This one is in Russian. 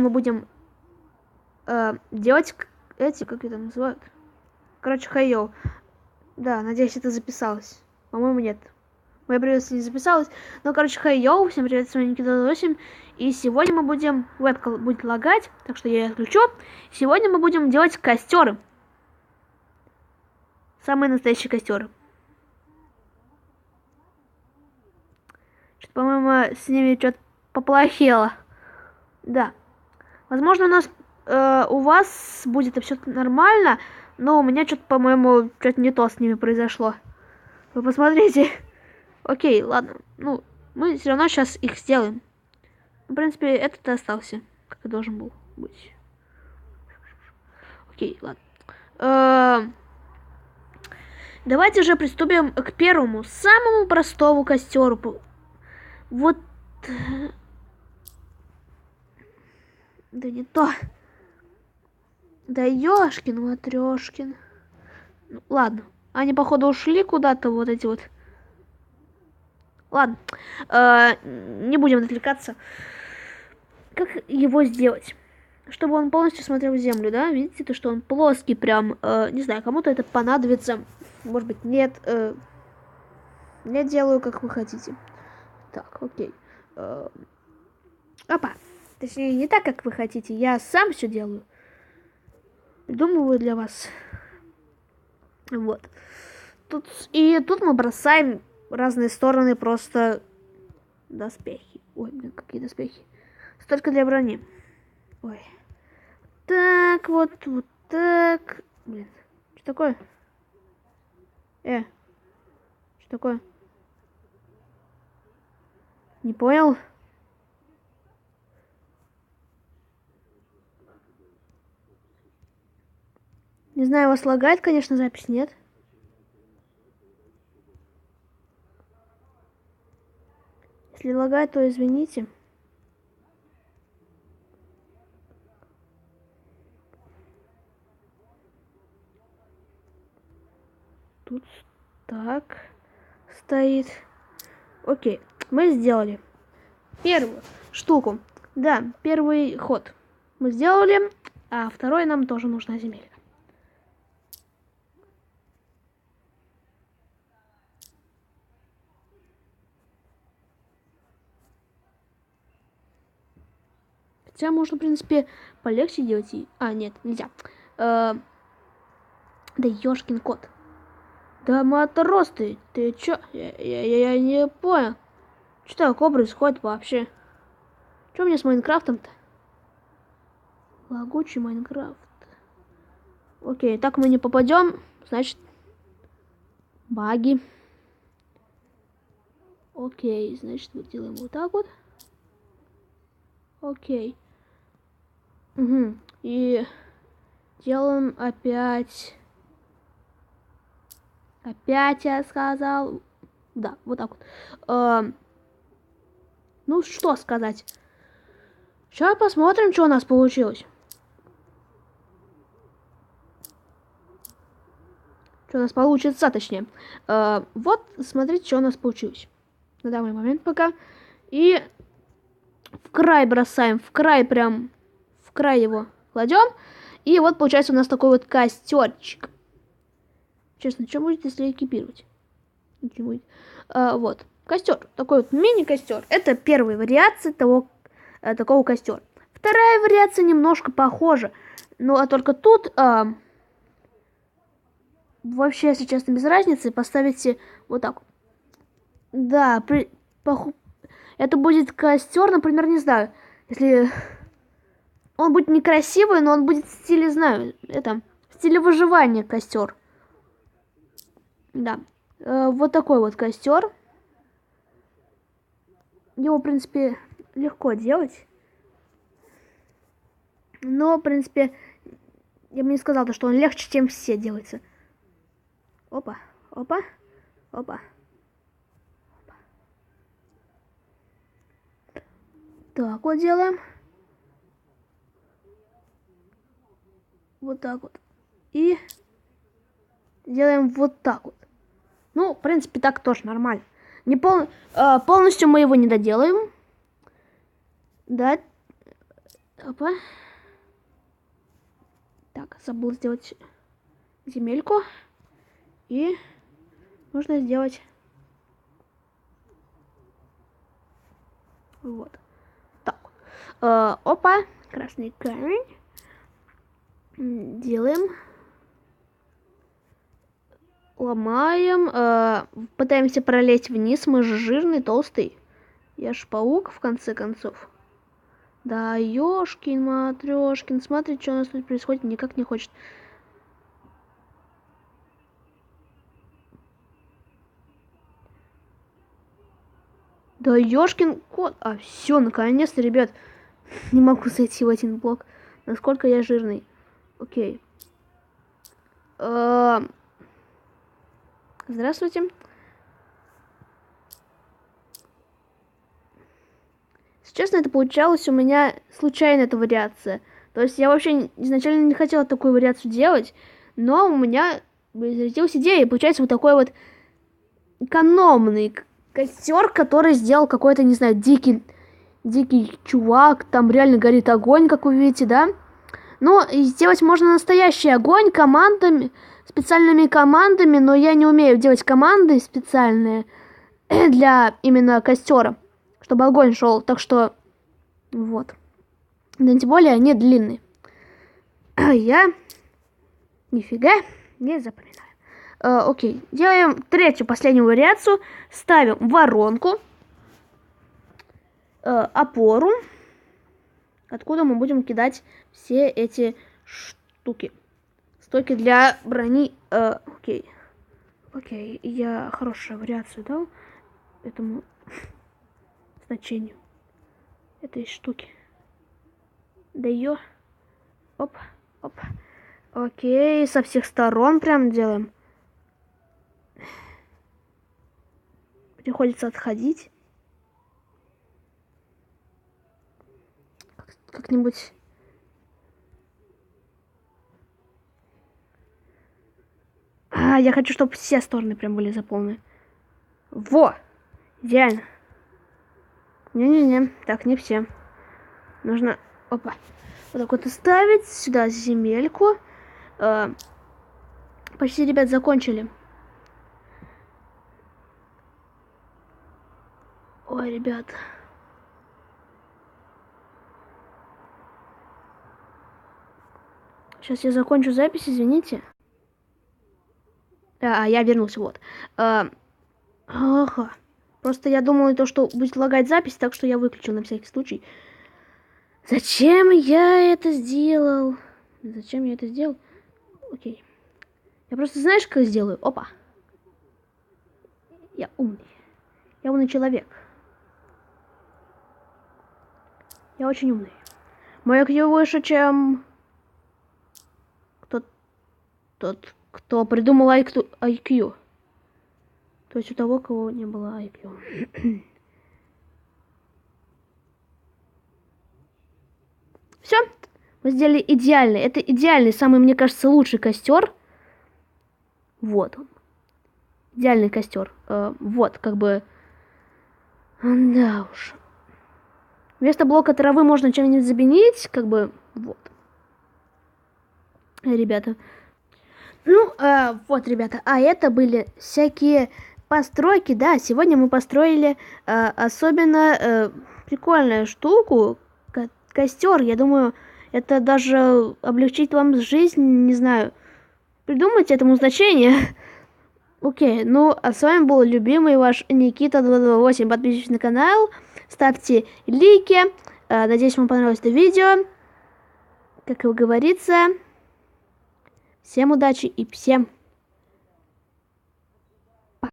мы будем делать эти, как это называют? Короче, хайо. Да, надеюсь, это записалось. По-моему, нет. Моя приветствие не записалось. Но, короче, хайо, всем привет, с вами Никита 8. И сегодня мы будем... Вебка будет лагать, так что я ее отключу. Сегодня мы будем делать костеры. Самые настоящие костеры. Что-то, по-моему, с ними что-то поплохело. Да. Возможно, у вас будет все нормально, но у меня что-то, по-моему, что-то не то с ними произошло. Вы посмотрите. Окей, ладно. Ну, мы все равно сейчас их сделаем. В принципе, этот остался, как и должен был быть. Окей, ладно. Давайте же приступим к первому, самому простому костеру. Вот... Да не то. Да ёшкин матрёшкин. Ну, ладно. Они, походу, ушли куда-то, вот эти вот. Ладно. Не будем отвлекаться. Как его сделать? Чтобы он полностью смотрел в землю, да? Видите, то, что он плоский прям. Не знаю, кому-то это понадобится. Может быть, нет. Я делаю, как вы хотите. Так, окей. Опа. Точнее, не так, как вы хотите. Я сам все делаю. Придумываю для вас. Вот. Тут мы бросаем в разные стороны просто доспехи. Ой, блин, какие доспехи. Столько для брони. Ой. Так, вот так. Блин, что такое? Что такое? Не понял? Не знаю, вас лагает, конечно, запись, нет? Если лагает, то извините. Тут так стоит. Окей, мы сделали первую штуку. Да, первый ход мы сделали, а второй нам тоже нужна земелька. Хотя можно, в принципе, полегче делать. Нет, нельзя. Да ёшкин кот. Да матрос ты чё? Я не понял. Что такое происходит вообще? Что мне с Майнкрафтом-то? Лагучий Майнкрафт. Окей, так мы не попадем. Значит, баги. Окей, значит, вот делаем вот так вот. Окей. Угу. И делаем опять... Опять я сказал... Да, вот так вот. Ну, что сказать. Сейчас посмотрим, что у нас получилось. Что у нас получится, точнее. Вот, смотрите, что у нас получилось. На данный момент пока. И в край бросаем. В край прям... В край его кладем. И вот получается у нас такой вот костерчик. Честно, что будет, если экипировать? Ничего будет. Вот. Костер. Такой вот мини-костер. Это первая вариация такого костера. Вторая вариация немножко похожа. Ну, а только тут... вообще, если честно, без разницы. Поставите вот так. Да, это будет костер, например, не знаю. Если... Он будет некрасивый, но он будет в стиле, знаю, в стиле выживания костер. Да. Вот такой вот костер. Его, в принципе, легко делать. Но, в принципе, я бы не сказала, что он легче, чем все делается. Опа, опа, опа. Так вот делаем. Вот так вот. И делаем вот так вот. Ну, в принципе, так тоже нормально. Полностью мы его не доделаем. Да. Опа. Так, забыл сделать земельку. И нужно сделать вот так. Опа, красный камень. Делаем. Ломаем. Пытаемся пролезть вниз. Мы же жирный, толстый. Я ж паук, в конце концов. Да, ёшкин, матрёшкин. Смотри, что у нас тут происходит. Никак не хочет. Да, ёшкин кот. А, все, наконец-то, ребят. Не могу зайти в один блок. Насколько я жирный. Окей. Здравствуйте. Честно, это получалось у меня случайно, эта вариация. То есть я вообще изначально не хотела такую вариацию делать, но у меня зародилась идея, и получается вот такой вот экономный костер, который сделал какой-то, не знаю, дикий чувак. Там реально горит огонь, как вы видите, да? Но сделать можно настоящий огонь командами, специальными командами, но я не умею делать команды специальные для именно костера, чтобы огонь шел, так что вот. Да тем более они длинные. Я нифига не запоминаю. Окей, делаем третью, последнюю вариацию. Ставим воронку, опору, откуда мы будем кидать все эти штуки. Стойки для брони. Окей, я хорошую вариацию дал этому значению этой штуки. Да ее. Оп. Окей, со всех сторон прям делаем. Приходится отходить. Как-нибудь. Я хочу, чтобы все стороны прям были заполнены. Во! Идеально. Не-не-не, так не все. Нужно, опа, вот так вот ставить сюда земельку. Почти, ребят, закончили. Ой, ребят. Сейчас я закончу запись, извините. Я вернулся, вот. Ага. Просто я думала, что будет лагать запись, так что я выключил на всякий случай. Зачем я это сделал? Окей. Я просто, знаешь, как сделаю? Опа. Я умный. Я умный человек. Я очень умный. Мой IQ выше, чем тот, кто придумал IQ. То есть у того, кого не было IQ. Все. Мы сделали идеальный. Это идеальный, самый, мне кажется, лучший костер. Вот он. Идеальный костер. Вот, как бы. Да уж. Вместо блока травы можно чем-нибудь заменить, как бы. Вот. Ребята. Ну, вот, ребята. А это были всякие постройки, да. Сегодня мы построили особенно прикольную штуку. Костер. Я думаю, это даже облегчит вам жизнь, не знаю. Придумайте этому значение. Окей, ну, а с вами был любимый ваш Никита 228. Подписывайтесь на канал, ставьте лайки. Надеюсь, вам понравилось это видео. Как и говорится, всем удачи и всем